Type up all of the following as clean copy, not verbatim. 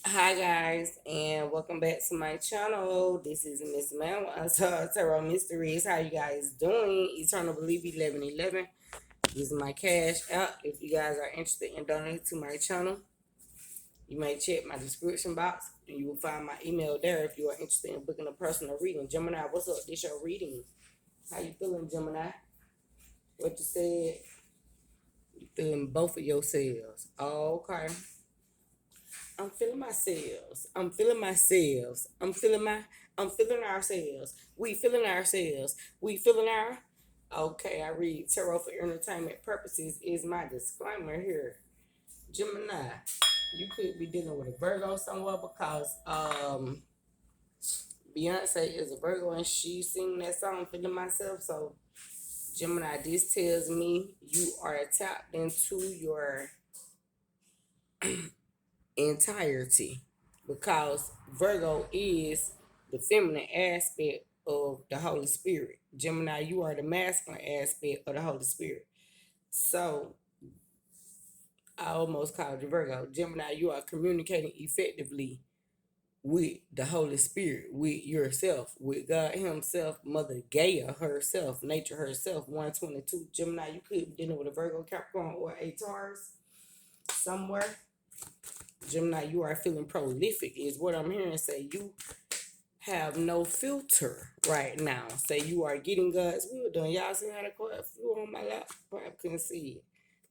Hi guys, and welcome back to my channel. This is Miss Man Tarot Mysteries. How you guys doing? Eternal Belief 1111. This is my cash app. If you guys are interested in donating to my channel, you may check my description box and you will find my email there if you are interested in booking a personal reading. Gemini, what's up? This your reading. How you feeling, Gemini? What you said? You feeling both of yourselves. Okay. I'm feeling myself. I'm feeling myself. I'm feeling ourselves. We feeling ourselves. We feeling our Okay, I read tarot for entertainment purposes is my disclaimer here. Gemini, you could be dealing with a Virgo somewhere because Beyonce is a Virgo and she's singing that song feeling myself. So Gemini, this tells me you are tapped into your entirety because Virgo is the feminine aspect of the Holy Spirit. Gemini, you are the masculine aspect of the Holy Spirit. So I almost called you Virgo. Gemini, you are communicating effectively with the Holy Spirit, with yourself, with God Himself, Mother Gaia herself, nature herself. 122. Gemini, you could be dealing with a Virgo, Capricorn, or a Taurus somewhere. Gemini, you are feeling prolific, is what I'm hearing. Say you have no filter right now. Say you are getting God's will done. Y'all see how the card flew on my lap? Probably couldn't see it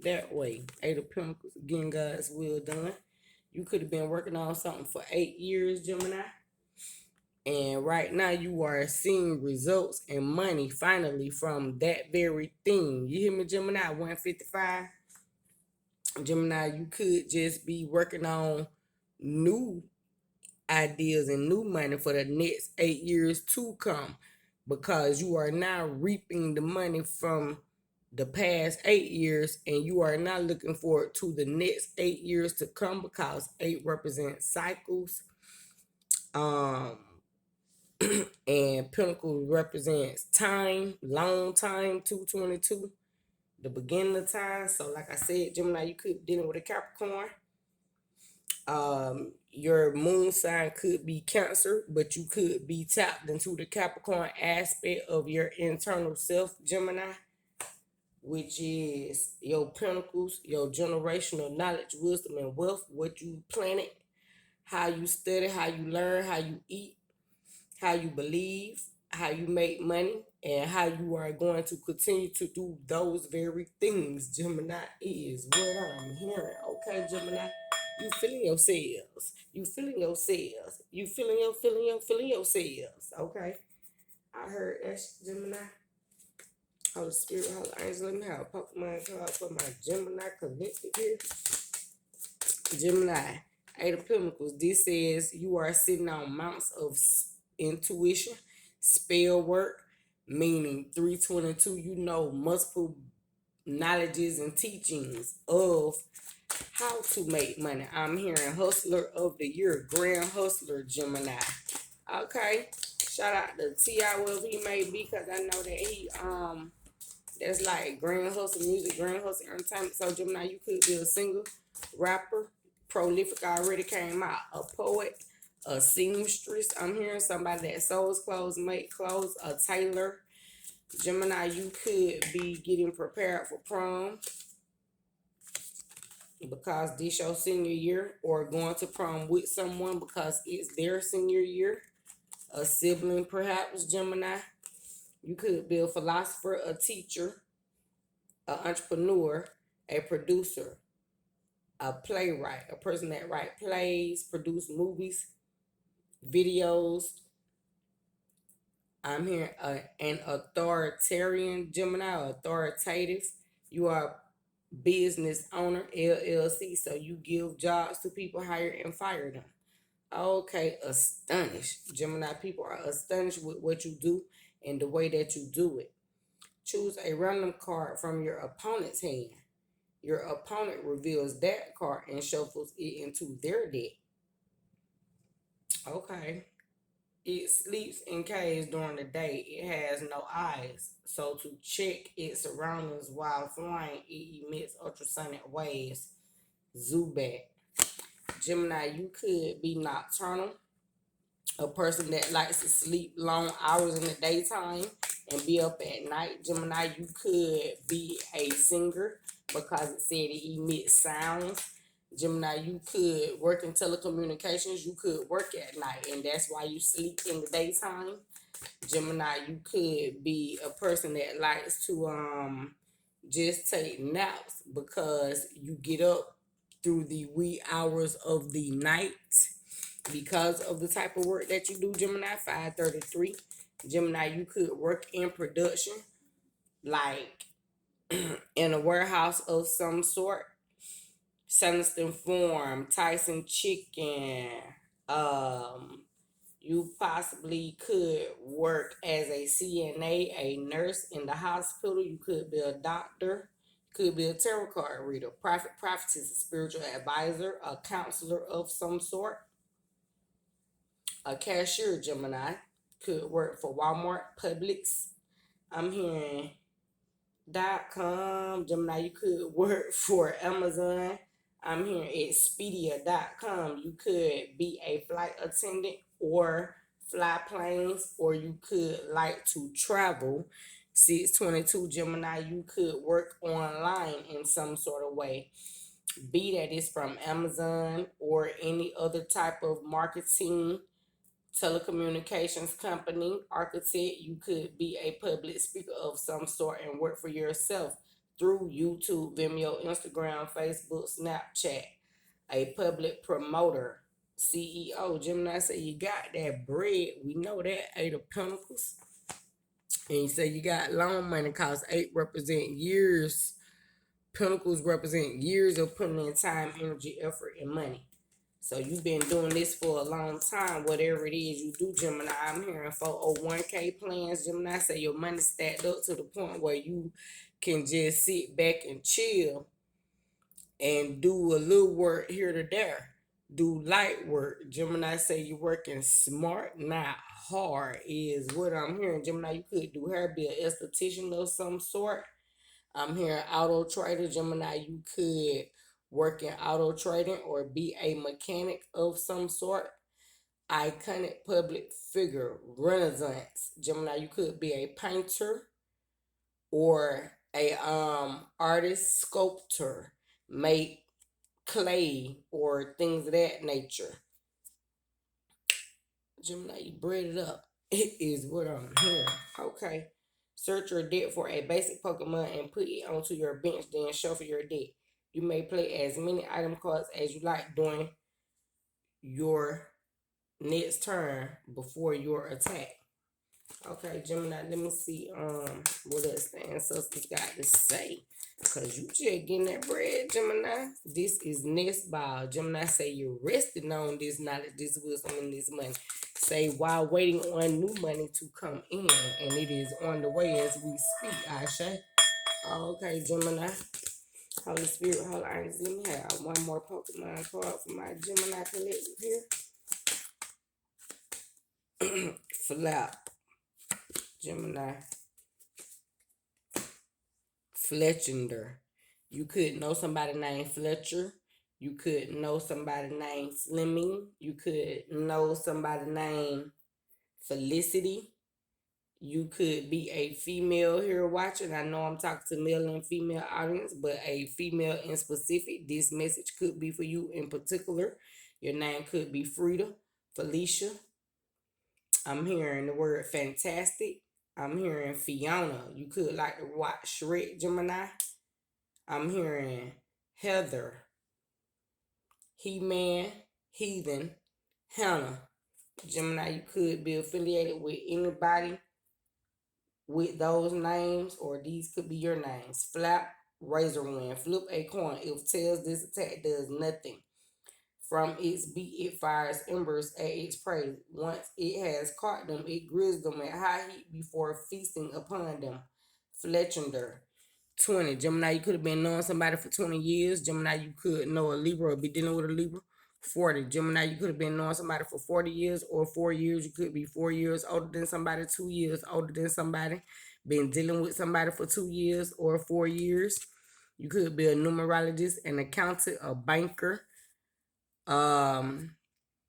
that way. Eight of Pentacles, getting God's will done. You could have been working on something for 8 years, Gemini. And right now you are seeing results and money finally from that very thing. You hear me, Gemini? 155. Gemini, you could just be working on new ideas and new money for the next 8 years to come because you are now reaping the money from the past 8 years and you are now looking forward to the next 8 years to come because eight represents cycles, um and Pinnacle represents time, long time. 222, the beginning of time. So like I said, Gemini, you could be dealing with a Capricorn. Your moon sign could be Cancer, but you could be tapped into the Capricorn aspect of your internal self, Gemini, which is your pentacles, your generational knowledge, wisdom, and wealth, what you planted, how you study, how you learn, how you eat, how you believe, how you make money, and how you are going to continue to do those very things. Gemini is what I'm hearing. Okay, Gemini, you feeling yourselves. You feeling yourselves. You feeling yourselves. Okay, I heard Ashe, Gemini. Holy Spirit, Holy Angel, let me have a Pokemon card for my Gemini collective here. Gemini, Eight of Pentacles. This says you are sitting on mounts of intuition, spell work, meaning 322. You know multiple knowledges and teachings of how to make money. I'm hearing Hustler of the Year, Grand Hustler, Gemini. Okay, shout out to T.I. wherever he may be, because I know that he that's like Grand Hustle Music, Grand Hustle Entertainment. So Gemini, you could be a singer, rapper, prolific already came out, a poet, a seamstress. I'm hearing somebody that sews clothes, make clothes, a tailor. Gemini, you could be getting prepared for prom because this your senior year, or going to prom with someone because it's their senior year. A sibling, perhaps, Gemini. You could be a philosopher, a teacher, an entrepreneur, a producer, a playwright, a person that write plays, produce movies, videos. I'm here an authoritarian, Gemini, authoritative. You are business owner, LLC, so you give jobs to people, hire and fire them. Okay, astonished. Gemini, people are astonished with what you do and the way that you do it. Choose a random card from your opponent's hand. Your opponent reveals that card and shuffles it into their deck. Okay. It sleeps in caves during the day. It has no eyes. So to check its surroundings while flying, it emits ultrasonic waves. Zubat. Gemini, you could be nocturnal, a person that likes to sleep long hours in the daytime and be up at night. Gemini, you could be a singer because it said it emits sounds. Gemini, you could work in telecommunications. You could work at night, and that's why you sleep in the daytime. Gemini, you could be a person that likes to just take naps because you get up through the wee hours of the night because of the type of work that you do. Gemini, 533. Gemini, you could work in production, like in a warehouse of some sort. Sunston Farm, Tyson Chicken. You possibly could work as a CNA, a nurse in the hospital. You could be a doctor. You could be a tarot card reader, prophetess, a spiritual advisor, a counselor of some sort, a cashier. Gemini could work for Walmart, Publix. I'm hearing .com. Gemini, you could work for Amazon. I'm hearing Expedia.com. You could be a flight attendant or fly planes, or you could like to travel. 622 Gemini, you could work online in some sort of way. Be that is from Amazon or any other type of marketing, telecommunications company, architect. You could be a public speaker of some sort and work for yourself through YouTube, Vimeo, Instagram, Facebook, Snapchat. A public promoter, CEO. Gemini say you got that bread. We know that. 8 of Pentacles. And you say you got loan money cause 8 represent years. Pentacles represent years of putting in time, energy, effort, and money. So you've been doing this for a long time, whatever it is you do, Gemini. I'm hearing 401k plans. Gemini say your money stacked up to the point where you can just sit back and chill and do a little work here to there. Do light work. Gemini say you're working smart, not hard, is what I'm hearing. Gemini, you could do hair, be an esthetician of some sort. I'm hearing auto trader. Gemini, you could work in auto trading or be a mechanic of some sort. Iconic public figure, Renaissance. Gemini, you could be a painter or a artist, sculptor, make clay or things of that nature. Gemini, you bread it up. It is what I'm hearing. Okay. Search your deck for a basic Pokemon and put it onto your bench, then shuffle your deck. You may play as many item cards as you like during your next turn before your attack. Okay, Gemini, let me see what else the ancestors got to say. Cause you just getting that bread, Gemini. This is Nest Ball. Gemini say you're resting on this knowledge, this wisdom, and this money. Say while waiting on new money to come in, and it is on the way as we speak, Ashe. Okay, Gemini. Holy Spirit, Holy Angels, let me have one more Pokemon card for my Gemini collective here. Flap. Gemini. Fletchender. You could know somebody named Fletcher. You could know somebody named Slimming. You could know somebody named Felicity. You could be a female here watching. I know I'm talking to male and female audience, but a female in specific. This message could be for you in particular. Your name could be Frida, Felicia. I'm hearing the word fantastic. I'm hearing Fiona. You could like to watch Shrek, Gemini. I'm hearing Heather, He-Man, Heathen, Hannah. Gemini, you could be affiliated with anybody with those names, or these could be your names. Flap, Razorwind, flip a coin. If tails, this attack does nothing. From its beak, it fires embers at its prey. Once it has caught them, it grills them at high heat before feasting upon them. Fletchender. 20. Gemini, you could have been knowing somebody for 20 years. Gemini, you could know a Libra or be dealing with a Libra. 40. Gemini, you could have been knowing somebody for 40 years or 4 years. You could be 4 years older than somebody, 2 years older than somebody. Been dealing with somebody for 2 years or 4 years. You could be a numerologist, an accountant, a banker, Um,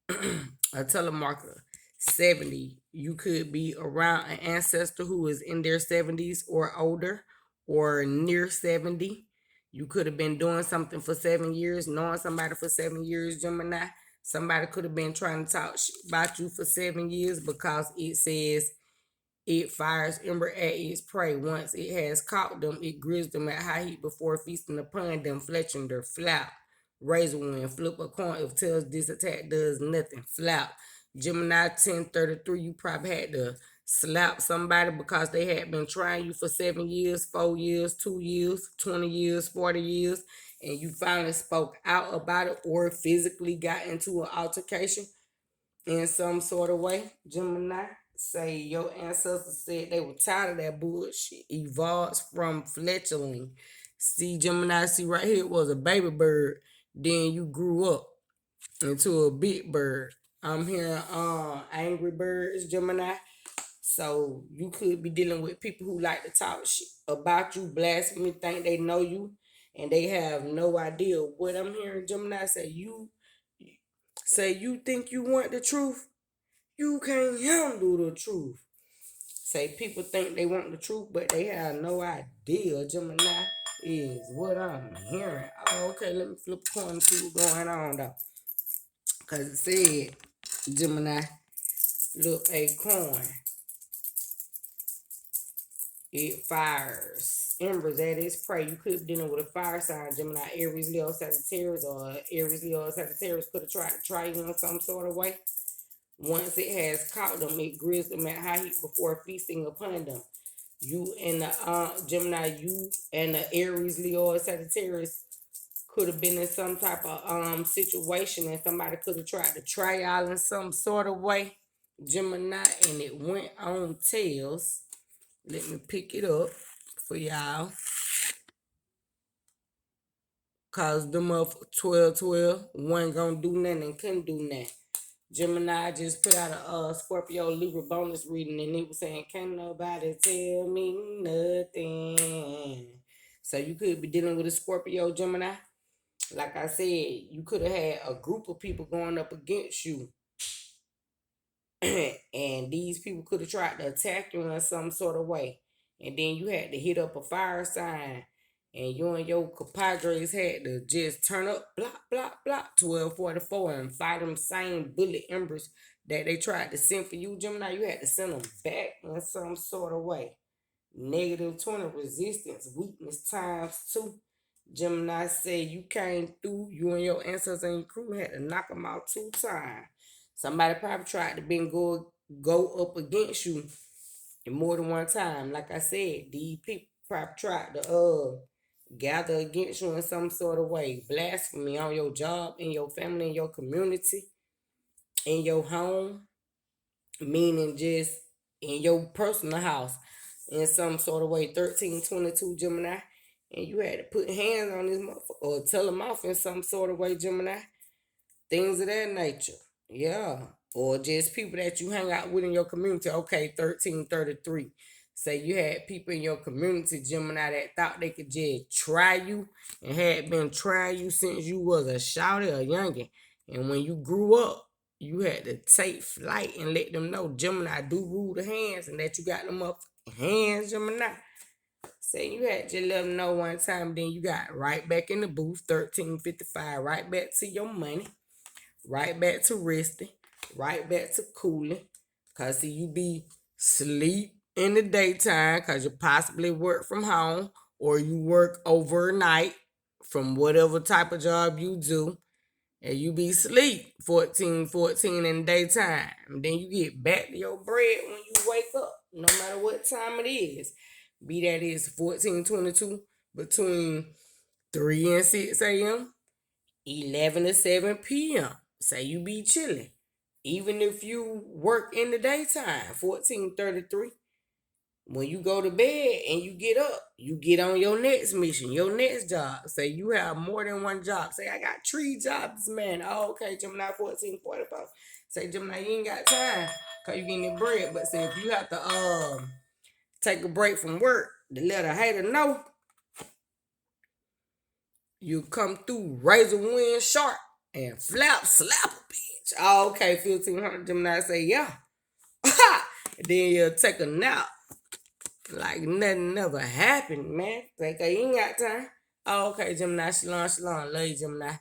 a telemarketer. 70, you could be around an ancestor who is in their 70s or older or near 70. You could have been doing something for 7 years, knowing somebody for 7 years, Gemini. Somebody could have been trying to talk about you for 7 years because it says it fires ember at its prey. Once it has caught them, it grills them at high heat before feasting upon them, fletching their flap. Razor wind, flip a coin if tells this attack does nothing. Flap. Gemini 1033, you probably had to slap somebody because they had been trying you for 7 years, 4 years, 2 years, 20 years, 40 years, and you finally spoke out about it or physically got into an altercation in some sort of way. Gemini, say your ancestors said they were tired of that bullshit. Evolved from fledgling. See, Gemini, see right here was a baby bird. Then you grew up into a big bird. I'm hearing angry birds, Gemini. So you could be dealing with people who like to talk shit about you, blasphemy, think they know you, and they have no idea. What I'm hearing, Gemini, say you think you want the truth, you can't handle the truth. Say people think they want the truth, but they have no idea. Gemini is what I'm hearing. Oh, okay, let me flip a coin and see what's going on though. Cause it said Gemini flip a coin. It fires embers at its prey. You could be dealing with a fire sign, Gemini, Aries, Leo, Sagittarius, or Aries, Leo, Sagittarius could have tried to try you in some sort of way. Once it has caught them, it grills them at high heat before feasting upon them. You and the Gemini, you and the Aries, Leo, or Sagittarius could have been in some type of situation, and somebody could have tried to try y'all in some sort of way, Gemini, and it went on tails. Let me pick it up for y'all. Cause them up 12-12, one gonna do nothing and couldn't do nothing. Gemini just put out a Scorpio Libra bonus reading, and it was saying, "Can't nobody tell me nothing." So you could be dealing with a Scorpio, Gemini. Like I said, you could have had a group of people going up against you, and these people could have tried to attack you in some sort of way. And then you had to hit up a fire sign, and you and your compadres had to just turn up, block, block, block, 1244, and fight them same bullet embers that they tried to send for you, Gemini. You had to send them back in some sort of way. -20, resistance, weakness times 2. Gemini said you came through, you and your ancestors and your crew had to knock them out 2 times. Somebody probably tried to go up against you more than one time. Like I said, these people probably tried to gather against you in some sort of way. Blasphemy on your job, in your family, in your community, in your home, meaning just in your personal house in some sort of way. 1322 Gemini. And you had to put hands on this motherfucker or tell them off in some sort of way, Gemini. Things of that nature. Yeah. Or just people that you hang out with in your community. Okay, 1333. Say you had people in your community, Gemini, that thought they could just try you and had been trying you since you was a shouty or youngin'. And when you grew up, you had to take flight and let them know Gemini do rule the hands and that you got them up hands, Gemini. Say you had to let them know one time, then you got right back in the booth, 1355, right back to your money, right back to resting, right back to cooling. Cause see, you be sleep in the daytime cause you possibly work from home or you work overnight from whatever type of job you do. And you be sleep 14 in the daytime. And then you get back to your bread when you wake up, no matter what time it is. Be that is 14:22 between 3 and 6 a.m., 11 to 7 p.m. Say you be chilling. Even if you work in the daytime, 14:33. When you go to bed and you get up, you get on your next mission, your next job. Say you have more than one job. Say I got 3 jobs, man. Oh, okay, Gemini 14:45. Say Gemini, you ain't got time because you getting the bread. But say if you have to take a break from work to let a hater know, you come through razor wind sharp. and slap a bitch. Oh, okay, 1500. Gemini say, yeah. Then you'll take a nap. Like nothing never happened, man. Think you ain't got time. Oh, okay, Gemini, shalom, shalom. Love you, Gemini.